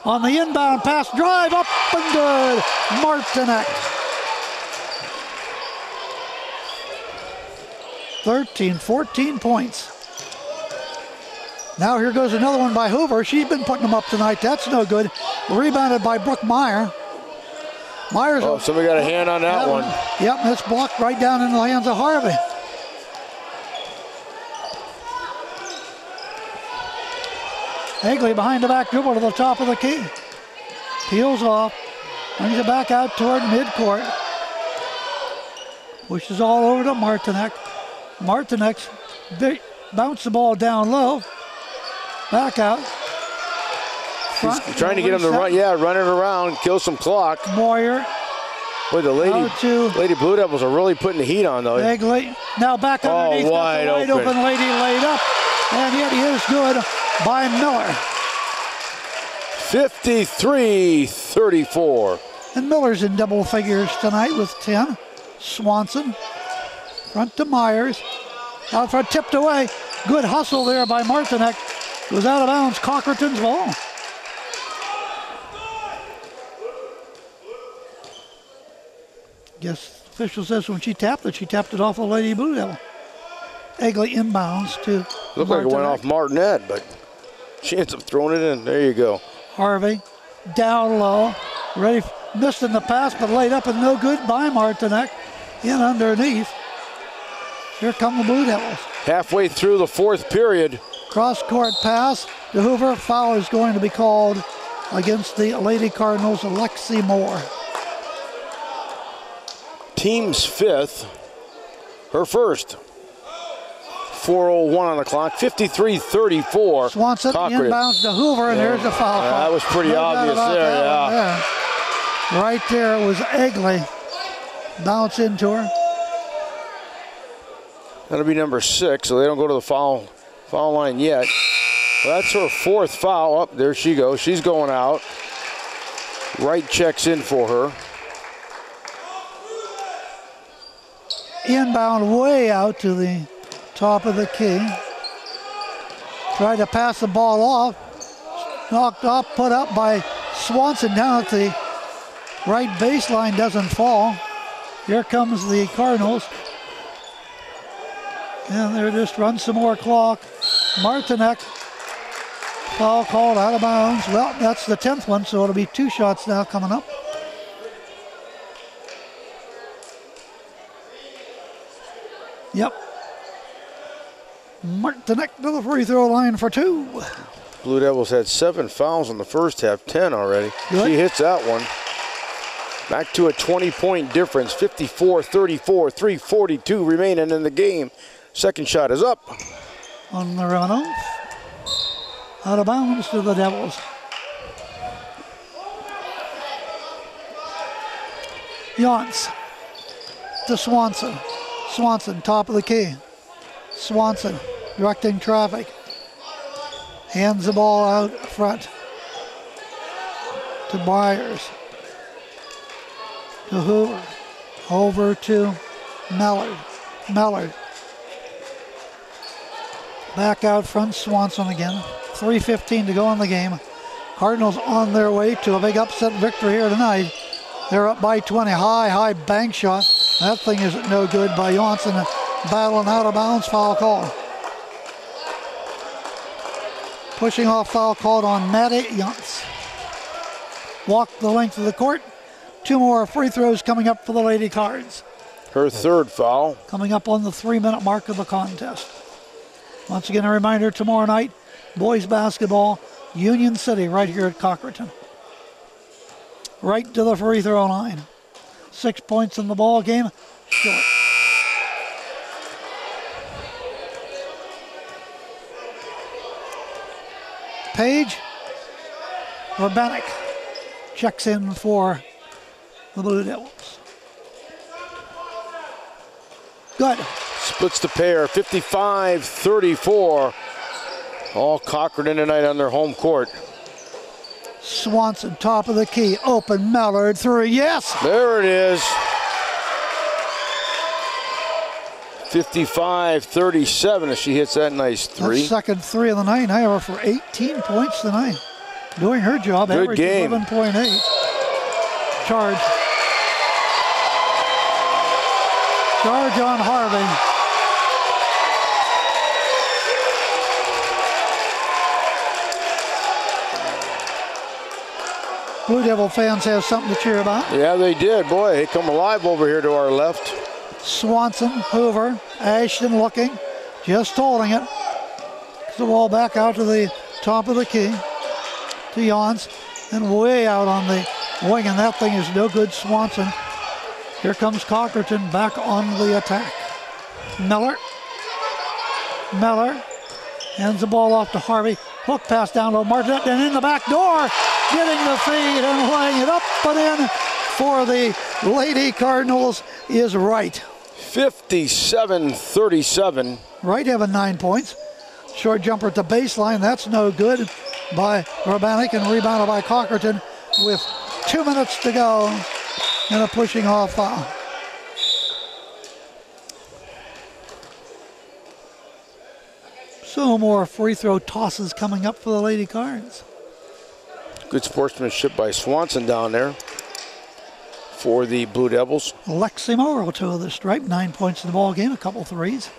On the inbound pass, drive up and good. Martinek. 13-14 points. Now here goes another one by Hoover. She's been putting them up tonight. That's no good. Rebounded by Brooke Meyer. Myers.
Oh, somebody got a hand on that one.
Yep, and it's blocked right down in the hands of Harvey. Egley behind the back dribble to the top of the key. Peels off. Brings it back out toward midcourt. Pushes all over to Martinek. Martinek's bounce the ball down low. Back out.
He's trying to get him to run. Yeah, run it around, kill some clock.
Moyer.
Boy, the Lady Blue Devils are really putting the heat on, though.
Egley. Now back underneath.
Wide
open Lady laid up. And yet he is good by Miller.
53-34.
And Miller's in double figures tonight with 10. Swanson. Front to Myers. Out front, tipped away. Good hustle there by Martinek. Goes out of bounds. Cochranton's ball. Guess the official says when she tapped it off the Lady Blue Devil. Egley inbounds to
Looked like it went off Martinet, but she ends up throwing it in. There you go.
Harvey down low. Ready, missed in the pass, but laid up and no good by Martinek. In underneath. Here come the Blue Devils.
Halfway through the fourth period.
Cross-court pass to Hoover. Foul is going to be called against the Lady Cardinals, Alexi Moore.
Team's fifth. Her first. 4:01 on the clock. 53-34.
Swanson inbounds to Hoover, and there's the foul call.
That was pretty obvious there, yeah.
Right there was Egley. Bounce into her.
That'll be number 6, so they don't go to the foul line yet. Well, that's her fourth foul. Up there she goes. She's going out. Wright checks in for her.
Inbound way out to the top of the key. Tried to pass the ball off. Knocked off, put up by Swanson down at the right baseline, doesn't fall. Here comes the Cardinals. And they're just run some more clock. Martinek, foul called out of bounds. Well, that's the 10th one, so it'll be 2 shots now coming up. Yep. Martinek to the free throw line for 2.
Blue Devils had 7 fouls in the first half, 10 already.
Good.
She hits that one. Back to a 20-point difference, 54-34, 3:42 remaining in the game. Second shot is up.
On the runoff. Out of bounds to the Devils. Yance to Swanson. Swanson, top of the key. Swanson directing traffic. Hands the ball out front to Myers. To Hoover. Over to Mellard. Mellard. Back out front, Swanson again. 3:15 to go in the game. Cardinals on their way to a big upset victory here tonight. They're up by 20. High bank shot. That thing is no good by Janssen. Battling out of bounds, foul call. Pushing off, foul called on Maddie Yance. Walked the length of the court. 2 more free throws coming up for the Lady Cards.
Her third foul.
Coming up on the 3-minute mark of the contest. Once again, a reminder, tomorrow night, boys basketball, Union City, right here at Cochranton. Right to the free throw line. 6 points in the ball game, short. Page Urbanek checks in for the Blue Devils. Good.
Splits the pair, 55-34. All Cochranton tonight on their home court.
Swanson, top of the key, open, Mallard, 3, yes!
There it is. 55-37 as she hits that nice three.
That's second three of the night. Iowa for 18 points tonight. Doing her job.
Good
average
game.
11.8. Charge. Charge on Harvey. Blue Devil fans have something to cheer about.
Yeah, they did. Boy, they come alive over here to our left.
Swanson, Hoover, Ashton looking, just holding it. Gets the ball back out to the top of the key. To Jans, and way out on the wing, and that thing is no good. Swanson. Here comes Cochranton back on the attack. Miller hands the ball off to Harvey. Hook pass down to Martinet, and in the back door, getting the feed and laying it up and in for the Lady Cardinals is Wright.
57-37.
Wright having 9 points. Short jumper at the baseline, that's no good by Urbanic, and rebounded by Cochranton with 2 minutes to go and a pushing off foul. So more free throw tosses coming up for the Lady Cards.
Good sportsmanship by Swanson down there for the Blue Devils.
Lexi Morrow, 2 of the stripe, 9 points in the ball game, a couple threes.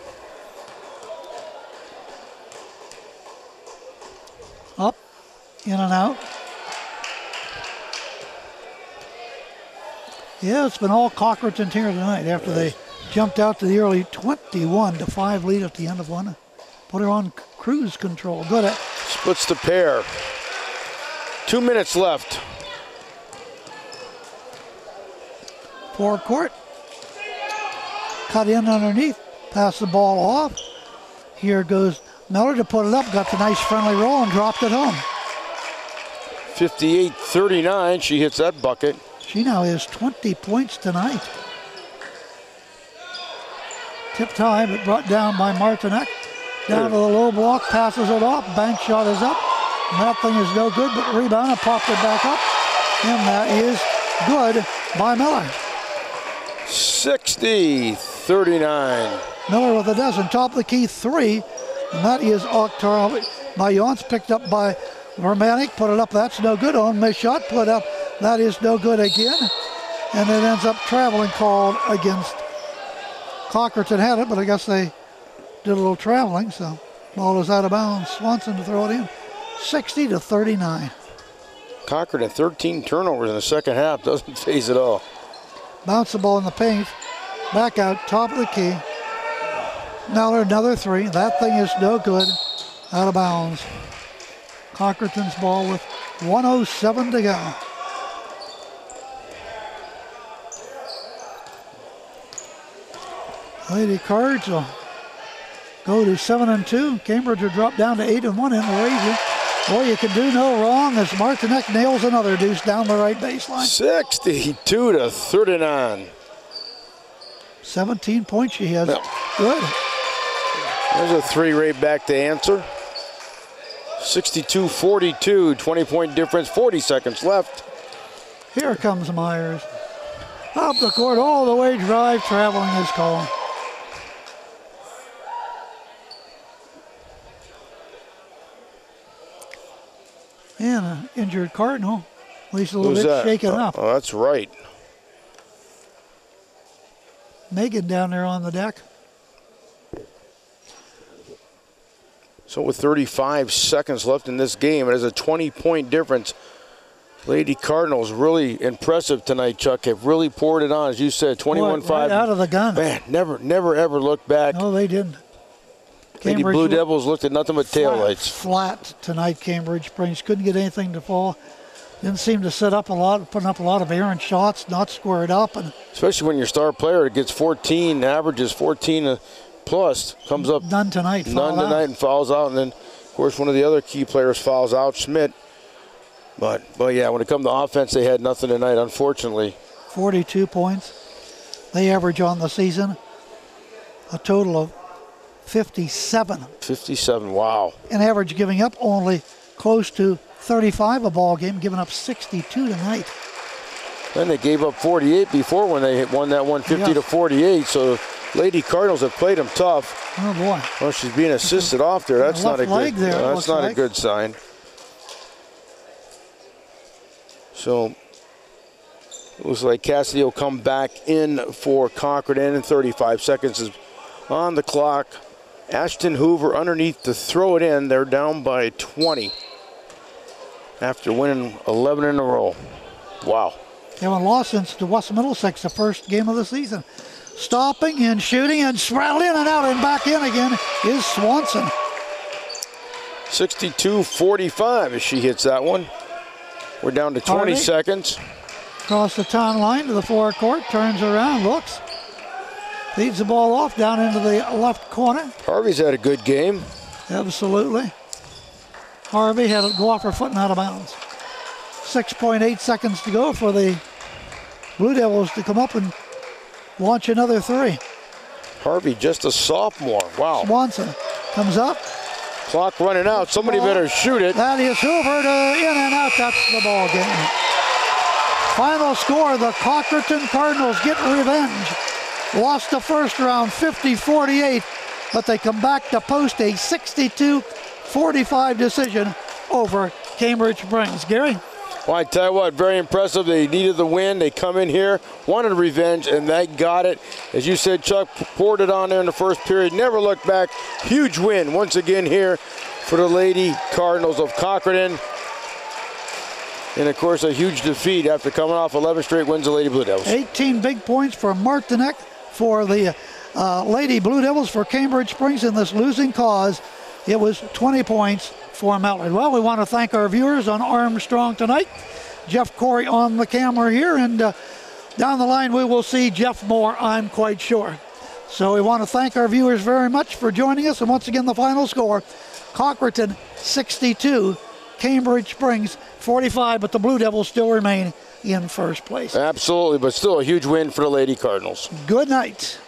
Up, in and out. Yeah, it's been all Cochranton here tonight after they jumped out to the early 21-5 lead at the end of one. Put her on cruise control. Good at.
Splits the pair. 2 minutes left.
Forecourt. Cut in underneath. Pass the ball off. Here goes Miller to put it up. Got the nice friendly roll and dropped it home.
58-39. She hits that bucket.
She now has 20 points tonight. Tipped high, but brought down by Martinek. Down to the low block, passes it off. Bank shot is up. Nothing is no good, but rebound, popped it back up. And that is good by Miller.
60-39.
Miller with a dozen. Top of the key, 3. And that is Octar by Jans, picked up by Romanek. Put it up, that's no good. On miss shot, put up, that is no good again. And it ends up traveling called against Cochranton. Had it, but I guess they did a little traveling, so ball is out of bounds. Swanson to throw it in. 60-39.
Cochranton 13 turnovers in the second half. Doesn't phase at all.
Bounce the ball in the paint. Back out, top of the key. Miller, another 3. That thing is no good. Out of bounds. Cochranton's ball with 1:07 to go. Lady Cards will go to 7-2. Cambridge will drop down to 8-1 in the region. Boy, you can do no wrong as Martinek nails another deuce down the right baseline.
62-39.
17 points she has.
No.
Good.
There's a 3 right back to answer. 62-42, 20-point difference, 40 seconds left.
Here comes Myers. Up the court, all the way drive, traveling his call. And an injured Cardinal, at least a little
Who's
bit
that?
shaken up.
Oh, that's right.
Megan down there on the deck.
So with 35 seconds left in this game, it is a 20-point difference. Lady Cardinals really impressive tonight, Chuck. Have really poured it on, as you said, 21-5.
Right out of the gun.
Man, never ever looked back.
No, they didn't.
Lady Blue Devils looked at nothing but taillights.
Flat tonight, Cambridge Springs. Couldn't get anything to fall. Didn't seem to set up a lot, putting up a lot of errant shots, not squared up. And
especially when your star player gets 14, averages 14 plus, comes up.
None tonight.
None tonight and fouls out. And then, of course, one of the other key players fouls out, Schmidt. But yeah, when it comes to offense, they had nothing tonight, unfortunately.
42 points. They average on the season a total of 57.
57, wow.
An average giving up only close to 35 a ball game, giving up 62 tonight.
Then they gave up 48 before when they won that 150 to 48. So Lady Cardinals have played them tough.
Oh boy.
Well, she's being assisted off there. That's not a good. That's not a good sign. So it looks like Cassidy will come back in for Cochranton, and 35 seconds is on the clock. Ashton Hoover underneath to throw it in. They're down by 20 after winning 11 in a row. Wow.
They haven't lost since the West Middlesex, the first game of the season. Stopping and shooting and straddled in and out and back in again is Swanson.
62-45 as she hits that one. We're down to 20 seconds.
Across the town line to the forecourt, turns around, looks. Feeds the ball off down into the left corner.
Harvey's had a good game.
Absolutely. Harvey had it go off her foot and out of bounds. 6.8 seconds to go for the Blue Devils to come up and launch another three.
Harvey, just a sophomore. Wow.
Swanson comes up.
Clock running out. Somebody better shoot it.
That is Hoover to in and out. That's the ball game. Final score, the Cochranton Cardinals get revenge. Lost the first round 50-48, but they come back to post a 62-45 decision over Cambridge Springs. Gary?
Well, I tell you what, very impressive. They needed the win. They come in here, wanted revenge, and they got it. As you said, Chuck poured it on there in the first period. Never looked back. Huge win once again here for the Lady Cardinals of Cochranton. And, of course, a huge defeat after coming off 11 straight wins of Lady Blue Devils.
18 big points for Martinek for the Lady Blue Devils for Cambridge Springs in this losing cause. It was 20 points for Mallard. Well, we want to thank our viewers on Armstrong tonight. Jeff Corey on the camera here, and down the line we will see Jeff Moore, I'm quite sure. So we want to thank our viewers very much for joining us, and once again the final score, Cochranton 62, Cambridge Springs 45, but the Blue Devils still remain in first place.
Absolutely, but still a huge win for the Lady Cardinals.
Good night.